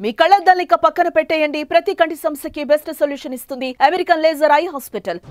మీ కళ్ళద్దాల్ని పక్కన పెట్టేయండి. ప్రతి కంటి సమస్యకి బెస్ట్ సొల్యూషన్ ఇస్తుంది అమెరికన్ లేజర్ ఐ హాస్పిటల్.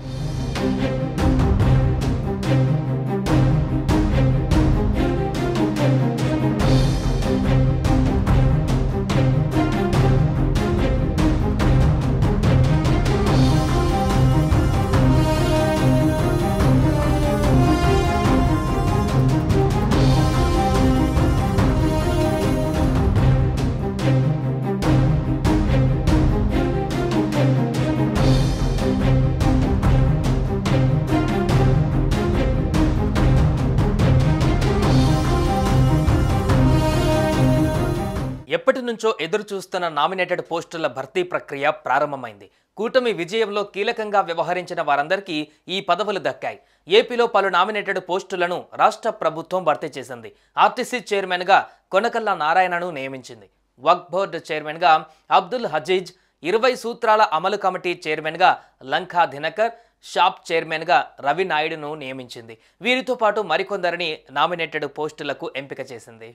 ఎప్పటి నుంచో ఎదురు చూస్తున్న నామినేటెడ్ పోస్టుల భర్తీ ప్రక్రియ ప్రారంభమైంది. కూటమి విజయంలో కీలకంగా వ్యవహరించిన వారందరికీ ఈ పదవులు దక్కాయి. ఏపీలో పలు నామినేటెడ్ పోస్టులను రాష్ట్ర ప్రభుత్వం భర్తీ చేసింది. ఆర్టీసీ చైర్మన్గా కొనకళ్ళ నారాయణను నియమించింది. వక్ఫ్ బోర్డు చైర్మన్గా అబ్దుల్ హజీజ్, 20 సూత్రాల అమలు కమిటీ చైర్మన్గా లంకా దినకర్, షాప్ చైర్మన్గా రవి నాయుడును నియమించింది. వీరితో పాటు మరికొందరిని నామినేటెడ్ పోస్టులకు ఎంపిక చేసింది.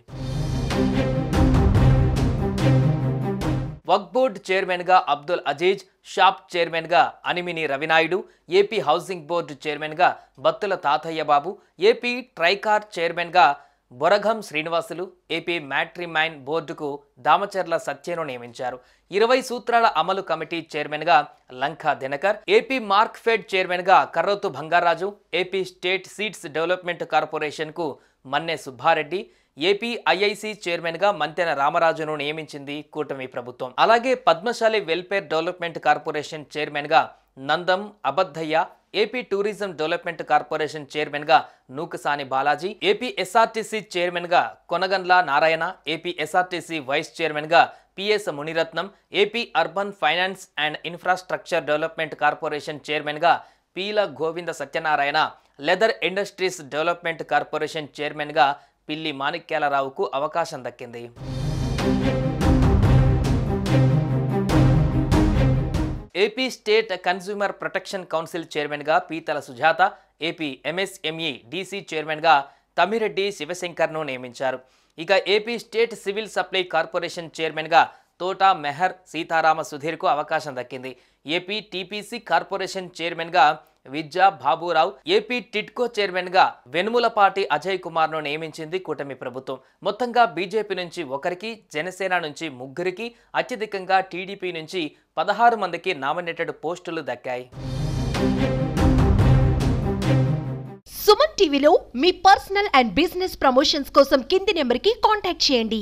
వక్ఫ్ బోర్డు చైర్మన్గా అబ్దుల్ అజీజ్, షాప్ చైర్మన్గా Animini Ravi Naidu, AP housing board చైర్మన్గా బత్తుల తాతయ్య బాబు, ఏపీ ట్రైకార్ చైర్మన్గా బొరగం శ్రీనివాసులు, ఏపీ మ్యాట్రిమైన్ బోర్డుకు దామచర్ల సత్యను నియమించారు. 20 సూత్రాల అమలు కమిటీ చైర్మన్గా లంకా దినకర్, ఏపీ మార్క్ఫెడ్ చైర్మన్గా Karrothu Bangaraju, AP state seeds development కార్పొరేషన్కు మన్నె సుబ్బారెడ్డి, ఏపీ ఐఐసి చైర్మన్గా మంతెన రామరాజును నియమించింది కూటమి ప్రభుత్వం. అలాగే పద్మశాలి వెల్ఫేర్ డెవలప్మెంట్ కార్పొరేషన్ చైర్మన్గా Nandam Abaddaiah, AP tourism development corporation చైర్మన్గా నూకసాని బాలాజీ, ఏపీ ఎస్ఆర్టీసీ చైర్మన్గా Konagandla Narayana, AP SRTC vice చైర్మన్గా PS Muniratnam, AP urban finance and infrastructure development corporation చైర్మన్గా Peela Govinda Satyanarayana, leather industries development corporation చైర్మన్గా పిల్లి మాణిక్యాలరావుకు అవకాశం దక్కింది. AP state consumer protection council చైర్మన్గా Peethala Sujatha, AP MSME DC చైర్మన్గా తమ్మిరెడ్డి శివశంకర్ను నియమించారు. ఇక AP state civil supply corporation చైర్మన్గా తోట మెహర్ సీతారామ సుధీర్కు అవకాశం దక్కింది. ఏపీ టీపీసీ కార్పొరేషన్ చైర్మన్గా విద్యా బాబురావు, ఏపీ టిడ్కో చైర్మన్గా వెనుములపాటి అజయ్ కుమార్ను నియమించింది కూటమి ప్రభుత్వం. మొత్తంగా బీజేపీ నుంచి 1కి, జనసేన నుంచి 3కి, అత్యధికంగా టీడీపీ నుంచి 16 మందికి నామినేటెడ్ పోస్టులు దక్కాయి. సుమన్ టీవీలో మీ పర్సనల్ అండ్ బిజినెస్ ప్రమోషన్స్ కోసం కింది నెంబర్కి కాంటాక్ట్ చేయండి.